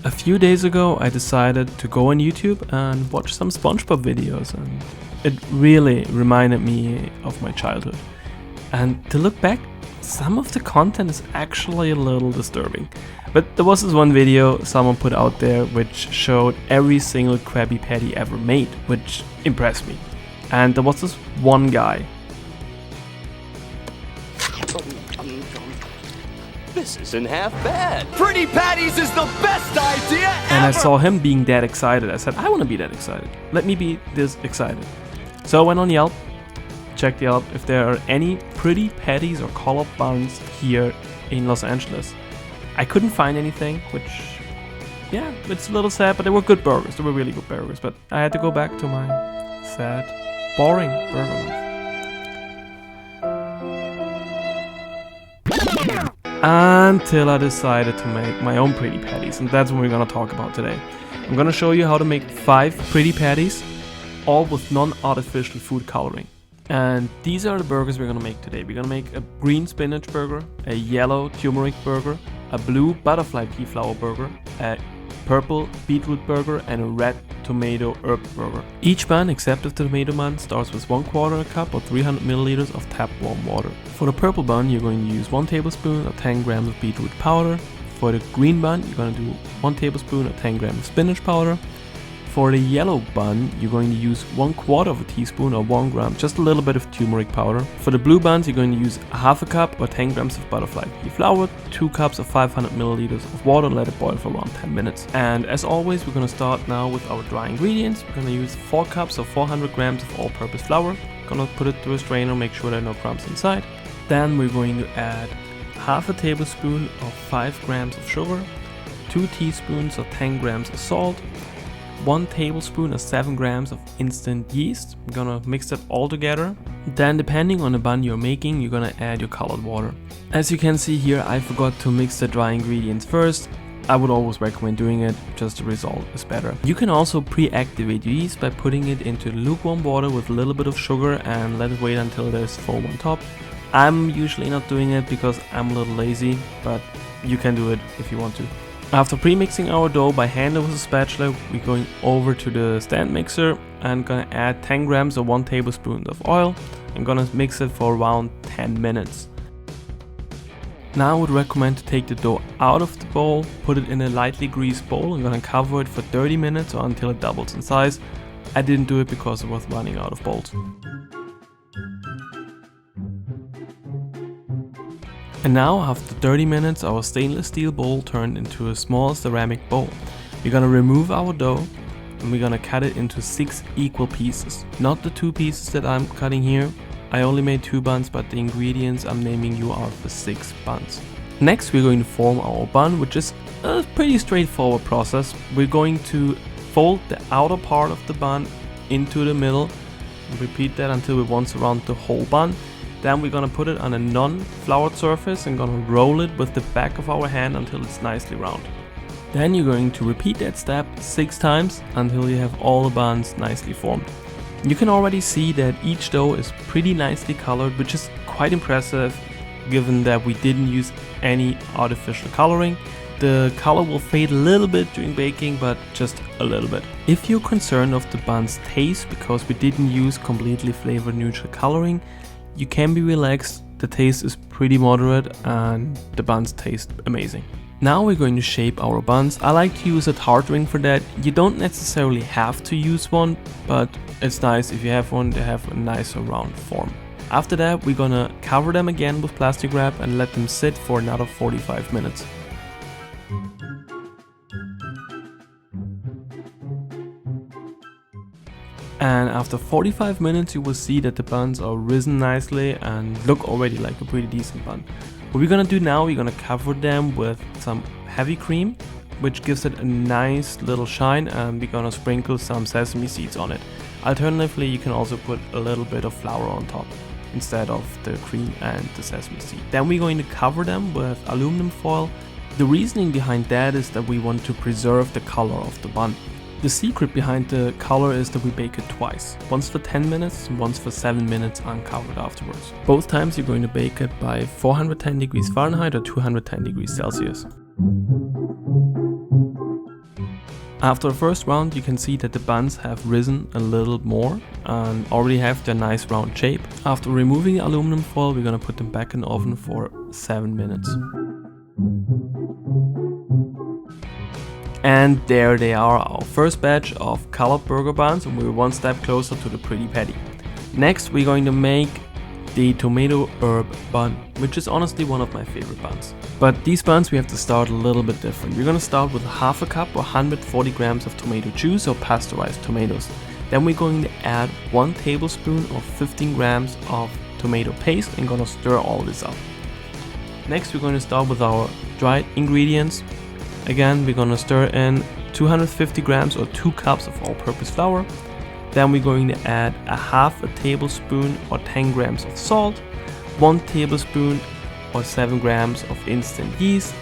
A few days ago I decided to go on YouTube and watch some SpongeBob videos, and it really reminded me of my childhood. And to look back, some of the content is actually a little disturbing. But there was this one video someone put out there which showed every single Krabby Patty ever made, which impressed me. And there was this one guy. This isn't half bad. Pretty Patties is the best idea ever! And I saw him being that excited. I said, I want to be that excited. Let me be this excited. So I went on Yelp, checked Yelp if there are any pretty patties or colored buns here in Los Angeles. I couldn't find anything, which, yeah, it's a little sad, but they were good burgers. They were really good burgers. But I had to go back to my sad, boring burger life. Until I decided to make my own pretty patties, and that's what we're gonna talk about today. I'm gonna show you how to make 5 pretty patties, all with non-artificial food coloring. And these are the burgers we're gonna make today. We're gonna make a green spinach burger, a yellow turmeric burger, a blue butterfly pea flour burger, a purple beetroot burger, and a red tomato herb burger. Each bun, except the tomato bun, starts with 1/4 cup or 300 milliliters of tap warm water. For the purple bun, you're going to use 1 tablespoon or 10 grams of beetroot powder. For the green bun, you're going to do 1 tablespoon or 10 grams of spinach powder. For the yellow bun, you're going to use 1/4 of a teaspoon or 1 gram, just a little bit of turmeric powder. For the blue buns, you're going to use 1/2 cup or 10 grams of butterfly pea flour, 2 cups of 500 milliliters of water, let it boil for around 10 minutes. And as always, we're going to start now with our dry ingredients. We're going to use 4 cups or 400 grams of all-purpose flour. Gonna put it through a strainer, make sure there are no crumbs inside. Then we're going to add 1/2 tablespoon of 5 grams of sugar, 2 teaspoons or 10 grams of salt, 1 tablespoon or 7 grams of instant yeast. I'm gonna mix that all together. Then depending on the bun you're making, you're gonna add your colored water. As you can see here, I forgot to mix the dry ingredients first. I would always recommend doing it, just the result is better. You can also pre-activate your yeast by putting it into lukewarm water with a little bit of sugar and let it wait until there's foam on top. I'm usually not doing it because I'm a little lazy, but you can do it if you want to. After pre-mixing our dough by hand with a spatula, we're going over to the stand mixer and gonna add 10 grams or 1 tablespoon of oil. I'm gonna mix it for around 10 minutes. Now I would recommend to take the dough out of the bowl, put it in a lightly greased bowl. I'm gonna cover it for 30 minutes or until it doubles in size. I didn't do it because I was running out of bowls. And now, after 30 minutes, our stainless steel bowl turned into a small ceramic bowl. We're gonna remove our dough and we're gonna cut it into 6 equal pieces. Not the 2 pieces that I'm cutting here. I only made 2 buns, but the ingredients I'm naming you are for 6 buns. Next, we're going to form our bun, which is a pretty straightforward process. We're going to fold the outer part of the bun into the middle. Repeat that until we once around the whole bun. Then we're gonna put it on a non-floured surface and gonna roll it with the back of our hand until it's nicely round. Then you're going to repeat that step 6 times until you have all the buns nicely formed. You can already see that each dough is pretty nicely colored, which is quite impressive given that we didn't use any artificial coloring. The color will fade a little bit during baking, but just a little bit. If you're concerned of the bun's taste because we didn't use completely flavor neutral coloring, you can be relaxed. The taste is pretty moderate and the buns taste amazing. Now we're going to shape our buns. I like to use a tart ring for that. You don't necessarily have to use one, but it's nice if you have one to have a nicer round form. After that, we're gonna cover them again with plastic wrap and let them sit for another 45 minutes. And after 45 minutes you will see that the buns are risen nicely and look already like a pretty decent bun. What we're gonna do now, we're gonna cover them with some heavy cream, which gives it a nice little shine, and we're gonna sprinkle some sesame seeds on it. Alternatively, you can also put a little bit of flour on top instead of the cream and the sesame seed. Then we're going to cover them with aluminum foil. The reasoning behind that is that we want to preserve the color of the bun. The secret behind the color is that we bake it twice, once for 10 minutes and once for 7 minutes uncovered afterwards. Both times you're going to bake it by 410 degrees Fahrenheit or 210 degrees Celsius. After the first round, you can see that the buns have risen a little more and already have their nice round shape. After removing the aluminum foil, we're gonna put them back in the oven for 7 minutes. And there they are, our first batch of colored burger buns, and we're one step closer to the pretty patty. Next, we're going to make the tomato herb bun, which is honestly one of my favorite buns. But these buns we have to start a little bit different. We're gonna start with half a cup or 140 grams of tomato juice or pasteurized tomatoes. Then we're going to add 1 tablespoon or 15 grams of tomato paste and gonna stir all this up. Next we're going to start with our dried ingredients. Again, we're gonna stir in 250 grams or 2 cups of all-purpose flour. Then we're going to add a half a tablespoon or 10 grams of salt, 1 tablespoon or 7 grams of instant yeast,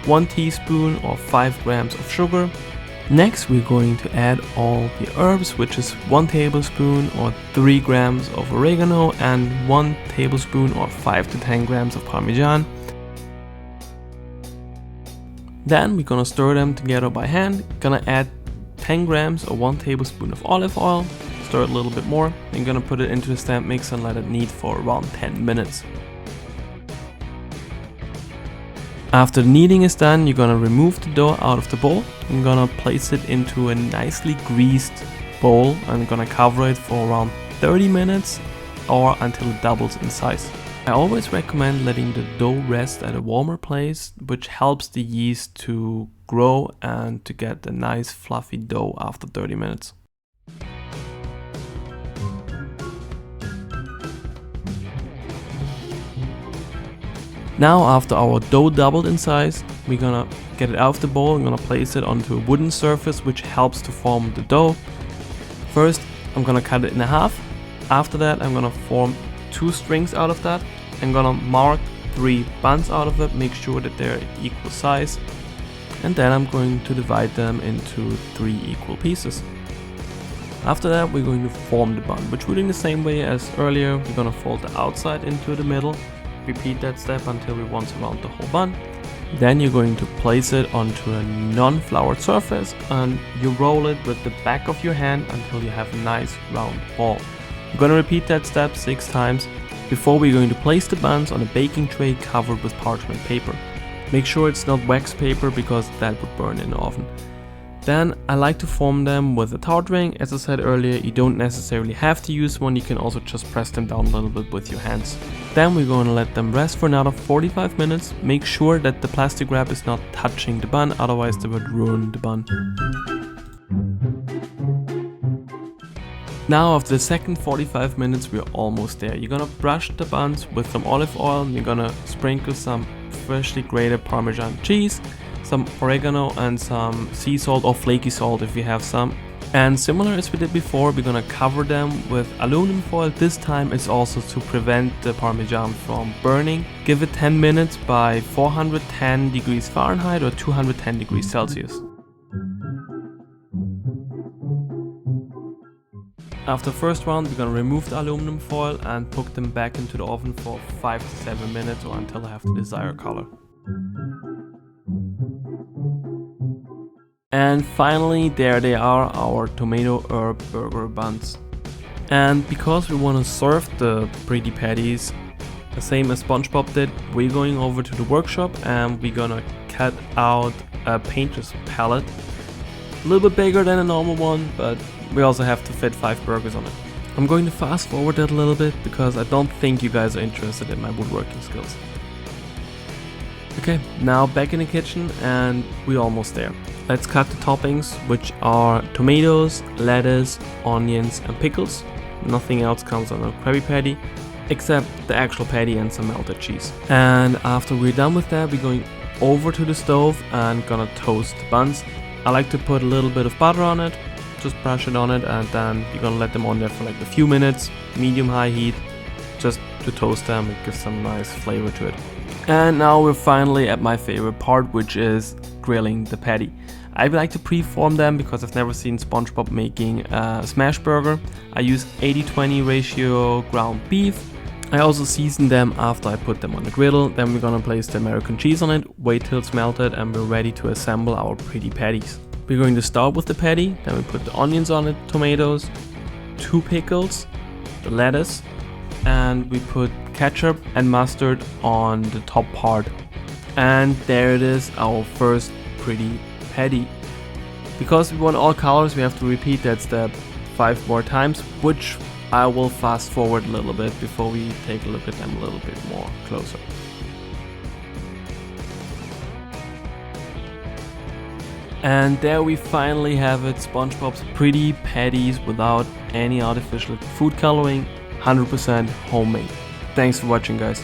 1 teaspoon or 5 grams of sugar. Next we're going to add all the herbs, which is 1 tablespoon or 3 grams of oregano and 1 tablespoon or 5 to 10 grams of parmesan. Then we're gonna stir them together by hand. Gonna add 10 grams or 1 tablespoon of olive oil, stir it a little bit more, then gonna put it into a stand mix and let it knead for around 10 minutes. After the kneading is done, you're gonna remove the dough out of the bowl and gonna place it into a nicely greased bowl and gonna cover it for around 30 minutes or until it doubles in size. I always recommend letting the dough rest at a warmer place, which helps the yeast to grow and to get a nice fluffy dough after 30 minutes. Now after our dough doubled in size, we're gonna get it out of the bowl and gonna place it onto a wooden surface which helps to form the dough. First I'm gonna cut it in half. After that I'm gonna form 2 strings out of that. I'm gonna mark 3 buns out of it, make sure that they're equal size, and then I'm going to divide them into 3 equal pieces. After that we're going to form the bun, which we're doing the same way as earlier. We're gonna fold the outside into the middle, repeat that step until we want to round the whole bun. Then you're going to place it onto a non-floured surface and you roll it with the back of your hand until you have a nice round ball. You're gonna repeat that step 6 times before we're going to place the buns on a baking tray covered with parchment paper. Make sure it's not wax paper because that would burn in the oven. Then I like to form them with a tart ring. As I said earlier, you don't necessarily have to use one, you can also just press them down a little bit with your hands. Then we're going to let them rest for another 45 minutes. Make sure that the plastic wrap is not touching the bun, otherwise they would ruin the bun. Now after the second 45 minutes we're almost there. You're gonna brush the buns with some olive oil and you're gonna sprinkle some freshly grated Parmesan cheese, some oregano and some sea salt or flaky salt if you have some. And similar as we did before, we're gonna cover them with aluminum foil. This time it's also to prevent the Parmesan from burning. Give it 10 minutes by 410 degrees Fahrenheit or 210 degrees Celsius. After the first round, we're gonna remove the aluminum foil and put them back into the oven for 5 to 7 minutes or until they have the desired color. And finally, there they are, our tomato herb burger buns. And because we want to serve the pretty patties the same as SpongeBob did, we're going over to the workshop and we're gonna cut out a painter's palette. A little bit bigger than a normal one, but we also have to fit 5 burgers on it. I'm going to fast forward that a little bit because I don't think you guys are interested in my woodworking skills. Okay, now back in the kitchen and we're almost there. Let's cut the toppings, which are tomatoes, lettuce, onions and pickles. Nothing else comes on a Krabby Patty except the actual patty and some melted cheese. And after we're done with that, we're going over to the stove and gonna toast the buns. I like to put a little bit of butter on it, just brush it on it, and then you're gonna let them on there for like a few minutes, medium-high heat, just to toast them. It gives some nice flavor to it. And now we're finally at my favorite part, which is grilling the patty. I like to pre-form them because I've never seen SpongeBob making a smash burger. I use 80-20 ratio ground beef. I also season them after I put them on the griddle. Then we're gonna place the American cheese on it, wait till it's melted, and we're ready to assemble our pretty patties. We're going to start with the patty, then we put the onions on it, tomatoes, 2 pickles, the lettuce, and we put ketchup and mustard on the top part. And there it is, our first pretty patty. Because we want all colors, we have to repeat that step 5 more times, which I will fast forward a little bit before we take a look at them a little bit more closer. And there we finally have it, SpongeBob's pretty patties without any artificial food coloring, 100% homemade. Thanks for watching, guys.